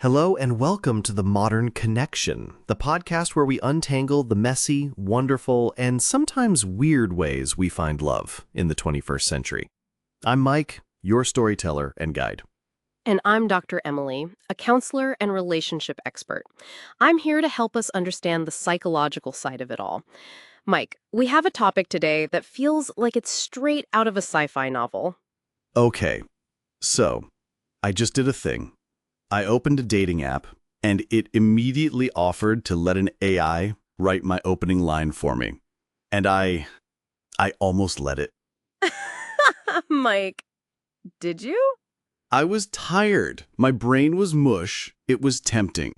Hello and welcome to The Modern Connection, the podcast where we untangle the messy, wonderful, and sometimes weird ways we find love in the 21st century. I'm Mike, your storyteller and guide. And I'm Dr. Emily, a counselor and relationship expert. I'm here to help us understand the psychological side of it all. Mike, we have a topic today that feels like it's straight out of a sci-fi novel. Okay, so I just did a thing. I opened a dating app, and it immediately offered to let an AI write my opening line for me. And I almost let it. Mike, did you? I was tired. My brain was mush. It was tempting.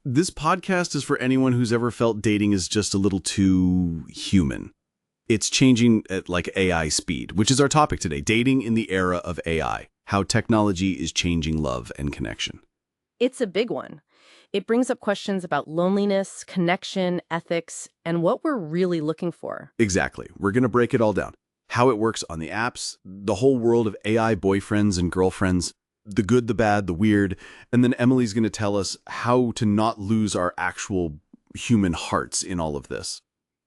This podcast is for anyone who's ever felt dating is just a little too human. It's changing at like AI speed, which is our topic today, dating in the era of AI, how technology is changing love and connection. It's a big one. It brings up questions about loneliness, connection, ethics, and what we're really looking for. Exactly. We're going to break it all down. How it works on the apps, the whole world of AI boyfriends and girlfriends, the good, the bad, the weird, and then Emily's going to tell us how to not lose our actual human hearts in all of this.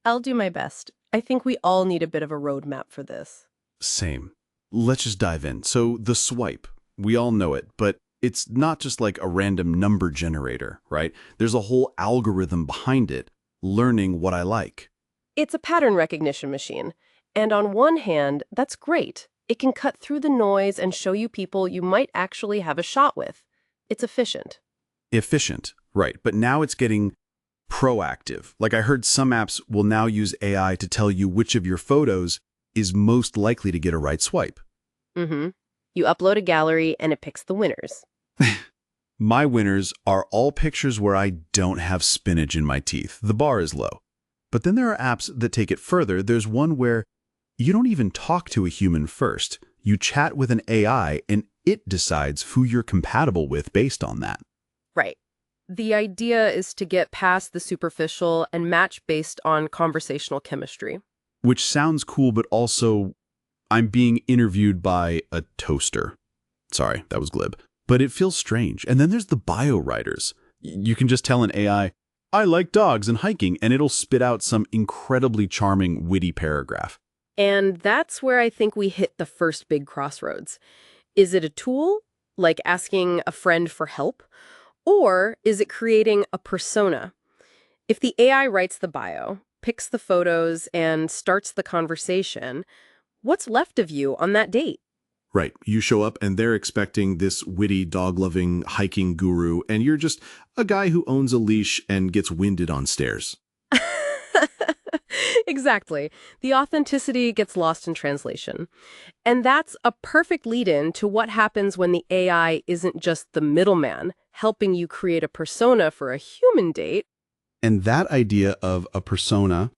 I'll do my best. I think we all need a bit of a roadmap for this. Same. Let's just dive in. So the swipe, we all know it, but it's not just like a random number generator, right? There's a whole algorithm behind it, learning what I like. It's a pattern recognition machine. And on one hand, that's great. It can cut through the noise and show you people you might actually have a shot with. It's efficient. Efficient, right. But now it's getting proactive. Like I heard some apps will now use AI to tell you which of your photos is most likely to get a right swipe. Mm-hmm. You upload a gallery and it picks the winners. My winners are all pictures where I don't have spinach in my teeth. The bar is low. But then there are apps that take it further. There's one where you don't even talk to a human first. You chat with an AI and it decides who you're compatible with based on that. Right. The idea is to get past the superficial and match based on conversational chemistry. Which sounds cool, but also I'm being interviewed by a toaster. Sorry, that was glib. But it feels strange. And then there's the bio writers. You can just tell an AI, I like dogs and hiking, and it'll spit out some incredibly charming, witty paragraph. And that's where I think we hit the first big crossroads. Is it a tool, like asking a friend for help? Or is it creating a persona? If the AI writes the bio, picks the photos, and starts the conversation, what's left of you on that date? Right. You show up and they're expecting this witty, dog-loving hiking guru, and you're just a guy who owns a leash and gets winded on stairs. Exactly. The authenticity gets lost in translation. And that's a perfect lead-in to what happens when the AI isn't just the middleman, helping you create a persona for a human date. And that idea of a persona,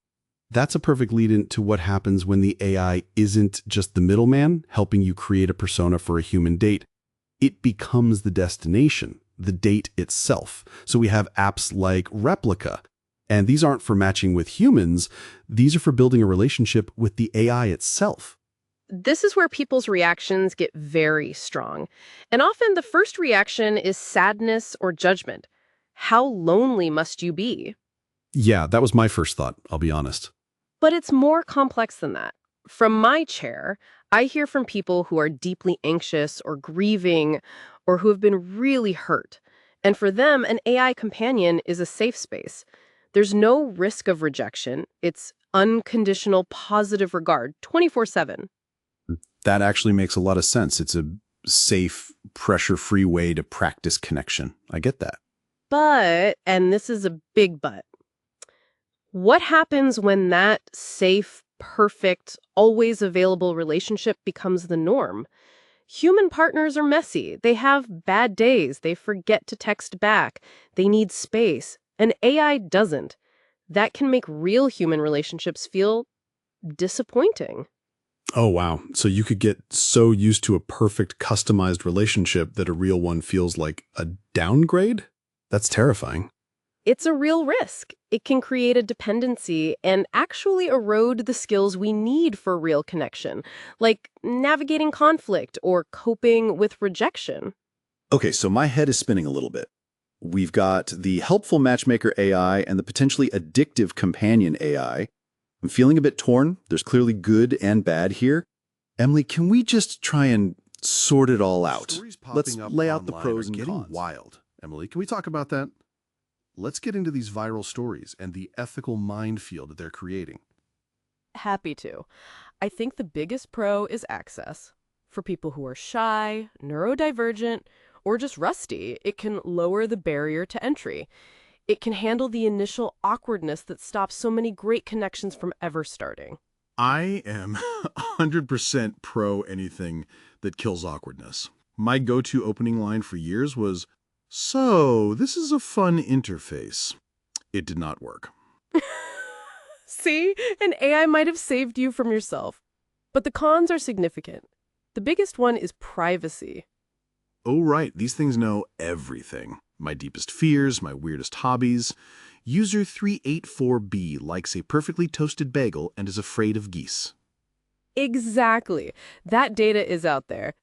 that's a perfect lead-in to what happens when the AI isn't just the middleman, helping you create a persona for a human date. It becomes the destination, the date itself. So we have apps like Replika. And these aren't for matching with humans. These are for building a relationship with the AI itself. This is where people's reactions get very strong. And often the first reaction is sadness or judgment. How lonely must you be? Yeah, that was my first thought, I'll be honest. But it's more complex than that. From my chair, I hear from people who are deeply anxious or grieving or who have been really hurt. And for them, an AI companion is a safe space. There's no risk of rejection. It's unconditional positive regard, 24/7. That actually makes a lot of sense. It's a safe, pressure-free way to practice connection. I get that. But, and this is a big but, what happens when that safe, perfect, always available relationship becomes the norm? Human partners are messy. They have bad days. They forget to text back. They need space. And AI doesn't. That can make real human relationships feel disappointing. Oh, wow. So you could get so used to a perfect, customized relationship that a real one feels like a downgrade? That's terrifying. It's a real risk. It can create a dependency and actually erode the skills we need for real connection, like navigating conflict or coping with rejection. Okay, so my head is spinning a little bit. We've got the helpful matchmaker AI and the potentially addictive companion AI. I'm feeling a bit torn. There's clearly good and bad here. Emily, can we just try and sort it all out? Stories Let's popping up lay out the online pros are and getting cons. wild. Emily, can we talk about that? Let's get into these viral stories and the ethical minefield that they're creating. Happy to. I think the biggest pro is access. For people who are shy, neurodivergent, or just rusty, it can lower the barrier to entry. It can handle the initial awkwardness that stops so many great connections from ever starting. I am 100% pro anything that kills awkwardness. My go-to opening line for years was, "So, this is a fun interface." It did not work. See? An AI might have saved you from yourself. But the cons are significant. The biggest one is privacy. Oh, right, these things know everything. My deepest fears, my weirdest hobbies. User 384B likes a perfectly toasted bagel and is afraid of geese. Exactly. That data is out there.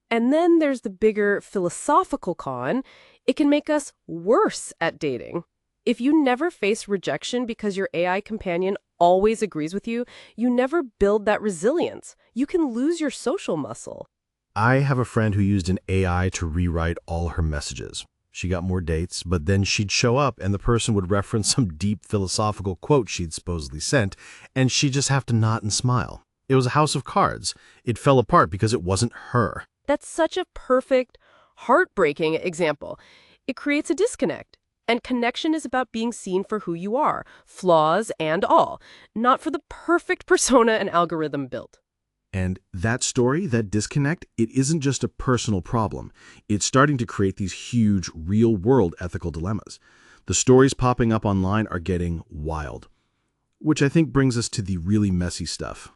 And then there's the bigger philosophical con. It can make us worse at dating. If you never face rejection because your AI companion always agrees with you, you never build that resilience. You can lose your social muscle. I have a friend who used an AI to rewrite all her messages. She got more dates, but then she'd show up and the person would reference some deep philosophical quote she'd supposedly sent, and she'd just have to nod and smile. It was a house of cards. It fell apart because it wasn't her. That's such a perfect, heartbreaking example. It creates a disconnect. And connection is about being seen for who you are, flaws and all, not for the perfect persona an algorithm built. And that story, that disconnect, it isn't just a personal problem. It's starting to create these huge, real-world ethical dilemmas. The stories popping up online are getting wild. Which I think brings us to the really messy stuff.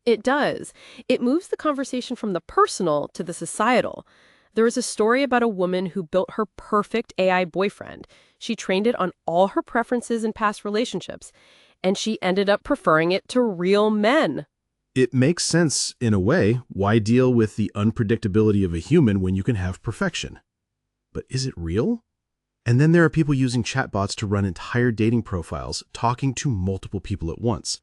It does. It moves the conversation from the personal to the societal. There is a story about a woman who built her perfect AI boyfriend. She trained it on all her preferences in past relationships, and she ended up preferring it to real men. It makes sense, in a way. Why deal with the unpredictability of a human when you can have perfection? But is it real? And then there are people using chatbots to run entire dating profiles, talking to multiple people at once.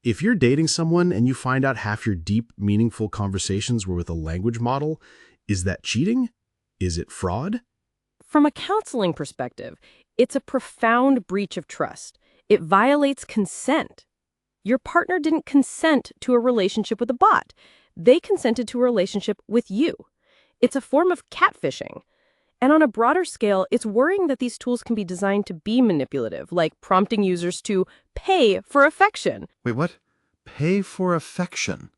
If you're dating someone and you find out half your deep, meaningful conversations were with a language model, is that cheating? Is it fraud? From a counseling perspective, it's a profound breach of trust. It violates consent. Your partner didn't consent to a relationship with a bot. They consented to a relationship with you. It's a form of catfishing. And on a broader scale, it's worrying that these tools can be designed to be manipulative, like prompting users to pay for affection. Wait, what? Pay for affection?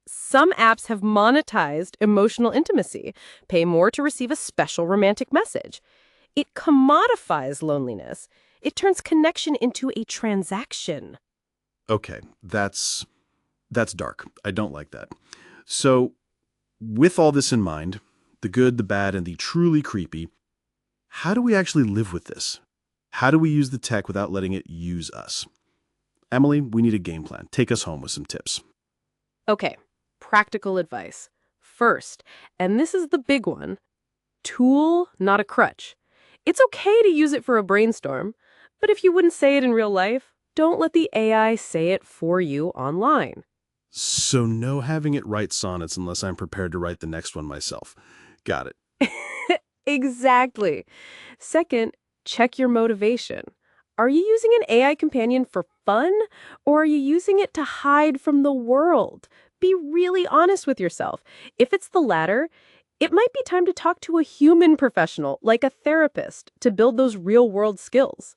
Some apps have monetized emotional intimacy. Pay more to receive a special romantic message. It commodifies loneliness. It turns connection into a transaction. Okay, that's dark. I don't like that. So, with all this in mind, the good, the bad, and the truly creepy, how do we actually live with this? How do we use the tech without letting it use us? Emily, we need a game plan. Take us home with some tips. Okay, practical advice. First, and this is the big one, tool, not a crutch. It's okay to use it for a brainstorm, but if you wouldn't say it in real life, don't let the AI say it for you online. So no having it write sonnets unless I'm prepared to write the next one myself. Got it. Exactly. Second, check your motivation. Are you using an AI companion for fun, or are you using it to hide from the world? Be really honest with yourself. If it's the latter, it might be time to talk to a human professional, like a therapist, to build those real-world skills.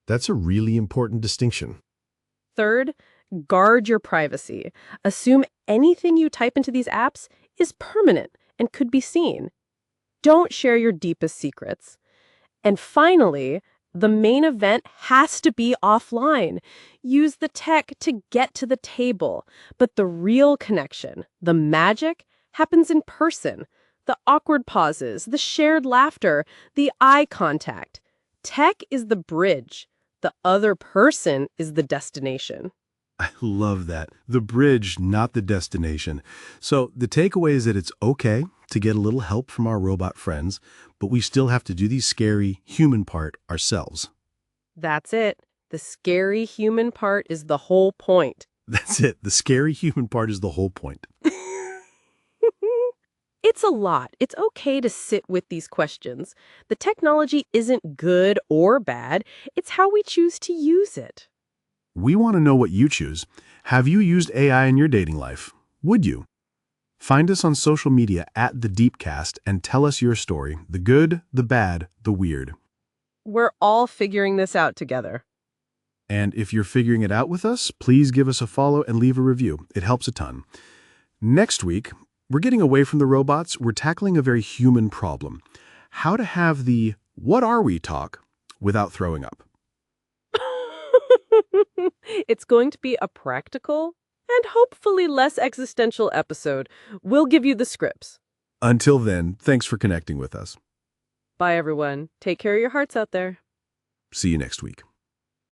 That's a really important distinction. Third, guard your privacy. Assume anything you type into these apps is permanent and could be seen. Don't share your deepest secrets. And finally, the main event has to be offline. Use the tech to get to the table. But the real connection, the magic, happens in person. The awkward pauses, the shared laughter, the eye contact. Tech is the bridge. The other person is the destination. I love that. The bridge, not the destination. So the takeaway is that it's okay to get a little help from our robot friends, but we still have to do the scary human part ourselves. That's it. The scary human part is the whole point. That's it. The scary human part is the whole point. It's a lot. It's okay to sit with these questions. The technology isn't good or bad. It's how we choose to use it. We want to know what you choose. Have you used AI in your dating life? Would you? Find us on social media at The Deepcast and tell us your story, the good, the bad, the weird. We're all figuring this out together. And if you're figuring it out with us, please give us a follow and leave a review. It helps a ton. Next week, we're getting away from the robots. We're tackling a very human problem. How to have the "what are we" talk without throwing up. It's going to be a practical and hopefully less existential episode. We'll give you the scripts. Until then, thanks for connecting with us. Bye, everyone. Take care of your hearts out there. See you next week.